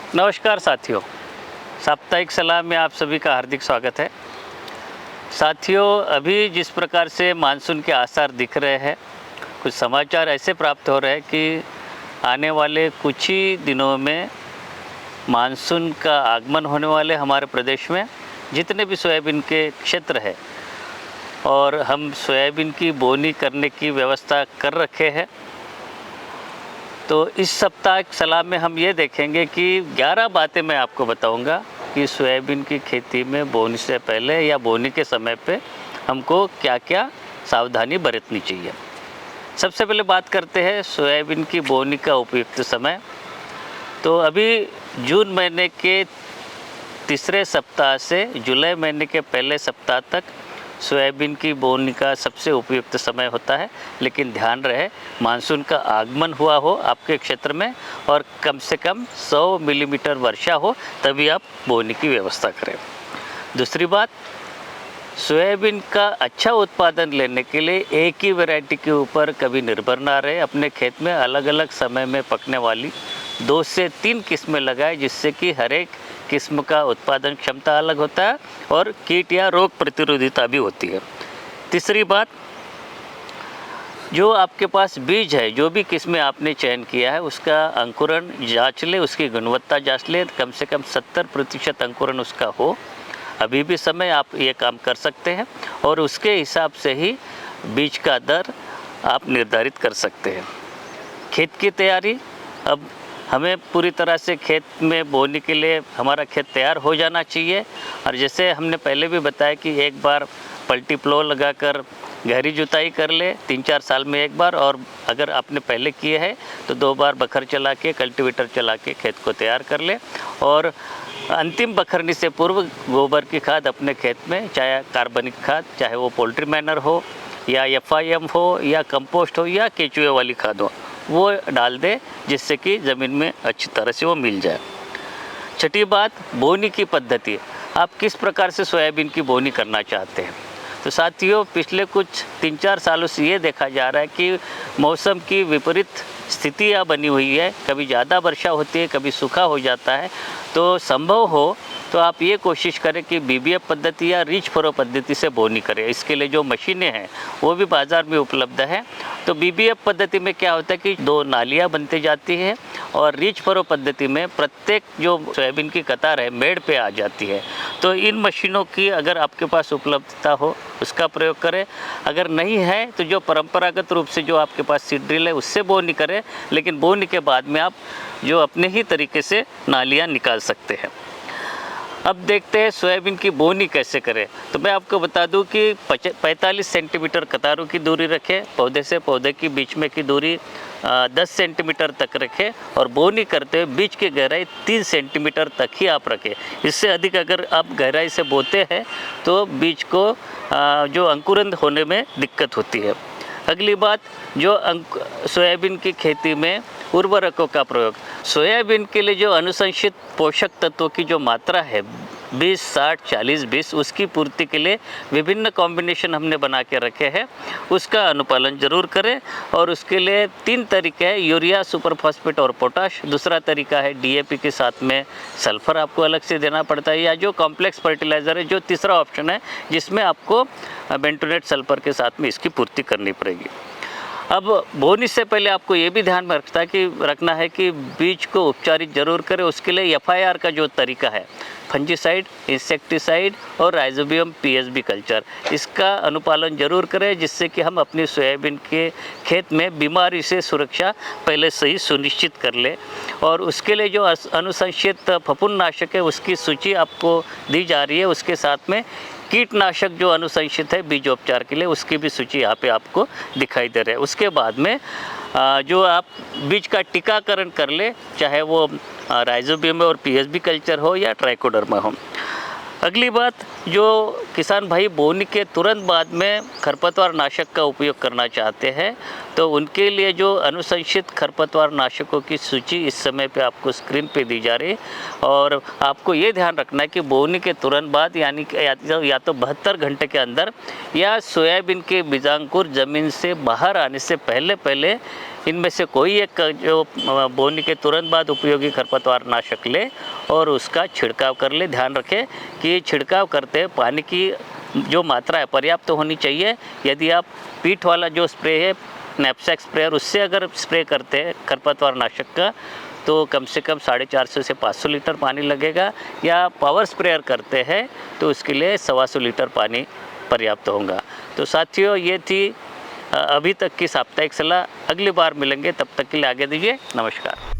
नमस्कार साथियों, साप्ताहिक सलाह में आप सभी का हार्दिक स्वागत है। साथियों, अभी जिस प्रकार से मानसून के आसार दिख रहे हैं, कुछ समाचार ऐसे प्राप्त हो रहे हैं कि आने वाले कुछ ही दिनों में मानसून का आगमन होने वाले हमारे प्रदेश में जितने भी सोयाबीन के क्षेत्र है और हम सोयाबीन की बोनी करने की व्यवस्था कर रखे हैं। तो इस सप्ताह सलाह में हम ये देखेंगे कि 11 बातें मैं आपको बताऊंगा कि सोयाबीन की खेती में बोनी से पहले या बोनी के समय पे हमको क्या क्या सावधानी बरतनी चाहिए। सबसे पहले बात करते हैं सोयाबीन की बोनी का उपयुक्त समय। तो अभी जून महीने के तीसरे सप्ताह से जुलाई महीने के पहले सप्ताह तक सोयाबीन की बोनी का सबसे उपयुक्त समय होता है, लेकिन ध्यान रहे मानसून का आगमन हुआ हो आपके क्षेत्र में और कम से कम 100 मिलीमीटर वर्षा हो, तभी आप बोनी की व्यवस्था करें। दूसरी बात, सोयाबीन का अच्छा उत्पादन लेने के लिए एक ही वैरायटी के ऊपर कभी निर्भर ना रहे। अपने खेत में अलग अलग समय में पकने वाली 2 से 3 किस्में लगाएं, जिससे कि हर एक किस्म का उत्पादन क्षमता अलग होता है और कीट या रोग प्रतिरोधिता भी होती है। तीसरी बात, जो आपके पास बीज है, जो भी किस्में आपने चयन किया है, उसका अंकुरण जांच ले, उसकी गुणवत्ता जांच ले। कम से कम 70% अंकुरण उसका हो। अभी भी समय आप ये काम कर सकते हैं और उसके हिसाब से ही बीज का दर आप निर्धारित कर सकते हैं। खेत की तैयारी, अब हमें पूरी तरह से खेत में बोने के लिए हमारा खेत तैयार हो जाना चाहिए। और जैसे हमने पहले भी बताया कि एक बार पलटी प्लो लगाकर गहरी जुताई कर ले 3-4 साल में एक बार, और अगर आपने पहले किए हैं तो 2 बार बखर चला के कल्टीवेटर चला के खेत को तैयार कर ले। और अंतिम बखरनी से पूर्व गोबर की खाद अपने खेत में, चाहे कार्बनिक खाद, चाहे वो पोल्ट्री मैनर हो या FIM हो या कंपोस्ट हो या केचुए वाली खाद हो, वो डाल दे, जिससे कि ज़मीन में अच्छी तरह से वो मिल जाए। छठी बात, बोनी की पद्धति। आप किस प्रकार से सोयाबीन की बोनी करना चाहते हैं। तो साथियों, पिछले कुछ 3-4 सालों से ये देखा जा रहा है कि मौसम की विपरीत स्थितियाँ बनी हुई है। कभी ज़्यादा वर्षा होती है, कभी सूखा हो जाता है। तो संभव हो तो आप ये कोशिश करें कि BBF पद्धति या रिच फरो पद्धति से बोनी करें। इसके लिए जो मशीनें हैं वो भी बाज़ार में उपलब्ध है। तो BBF पद्धति में क्या होता है कि 2 नालियाँ बनती जाती है और रिच फरो पद्धति में प्रत्येक जो सोयाबीन की कतार है मेड़ पे आ जाती है। तो इन मशीनों की अगर आपके पास उपलब्धता हो उसका प्रयोग करें। अगर नहीं है तो जो परंपरागत रूप से जो आपके पास सीड ड्रिल है उससे बोनी करें, लेकिन बोनी के बाद में आप जो अपने ही तरीके से नालियाँ निकाल सकते हैं। अब देखते हैं सोयाबीन की बोनी कैसे करें। तो मैं आपको बता दूं कि 45 सेंटीमीटर कतारों की दूरी रखें, पौधे से पौधे के बीच में की दूरी 10 सेंटीमीटर तक रखें और बोनी करते हुए बीज की गहराई 3 सेंटीमीटर तक ही आप रखें। इससे अधिक अगर आप गहराई से बोते हैं तो बीज को जो अंकुरन होने में दिक्कत होती है। अगली बात, जो सोयाबीन की खेती में उर्वरकों का प्रयोग। सोयाबीन के लिए जो अनुशंसित पोषक तत्वों की जो मात्रा है 20, 60, 40, 20, उसकी पूर्ति के लिए विभिन्न कॉम्बिनेशन हमने बना के रखे हैं। उसका अनुपालन जरूर करें। और उसके लिए 3 तरीके हैं, यूरिया, सुपर फॉस्फेट और पोटाश। दूसरा तरीका है DAP के साथ में सल्फर आपको अलग से देना पड़ता है, या जो कॉम्प्लेक्स फर्टिलाइज़र है, जो तीसरा ऑप्शन है जिसमें आपको बेंटोनेट सल्फर के साथ में इसकी पूर्ति करनी पड़ेगी। अब बोनी से पहले आपको ये भी ध्यान में रखना है कि बीज को उपचारित जरूर करें। उसके लिए FIR का जो तरीका है, फंजीसाइड, इंसेक्टिसाइड और राइजोबियम PSB कल्चर, इसका अनुपालन जरूर करें, जिससे कि हम अपनी सोयाबीन के खेत में बीमारी से सुरक्षा पहले से ही सुनिश्चित कर ले। और उसके लिए जो अनुशंसित फफूंदनाशक है उसकी सूची आपको दी जा रही है। उसके साथ में कीटनाशक जो अनुशंसित है बीजोपचार के लिए, उसकी भी सूची यहाँ पे आपको दिखाई दे रही है। उसके बाद में जो आप बीज का टीकाकरण कर ले, चाहे वो राइजोबियम और PSB कल्चर हो या ट्राइकोडर्मा हो। अगली बात, जो किसान भाई बोनी के तुरंत बाद में खरपतवार नाशक का उपयोग करना चाहते हैं, तो उनके लिए जो अनुशंसित खरपतवार नाशकों की सूची इस समय पे आपको स्क्रीन पे दी जा रही है। और आपको ये ध्यान रखना है कि बोनी के तुरंत बाद, यानी कि या तो 72 घंटे के अंदर या सोयाबीन के बीजांकुर ज़मीन से बाहर आने से पहले इनमें से कोई एक जो बोने के तुरंत बाद उपयोगी खरपतवार नाशक ले और उसका छिड़काव कर ले। ध्यान रखें कि छिड़काव करते पानी की जो मात्रा है पर्याप्त होनी चाहिए। यदि आप पीठ वाला जो स्प्रे है नैपसैक स्प्रेयर उससे अगर स्प्रे करते हैं खरपतवार नाशक का तो कम से कम 450 से 500 लीटर पानी लगेगा, या पावर स्प्रेयर करते हैं तो उसके लिए 125 लीटर पानी पर्याप्त होगा। तो साथियों, ये थी अभी तक की साप्ताहिक सलाह। अगली बार मिलेंगे, तब तक के लिए आगे दीजिए, नमस्कार।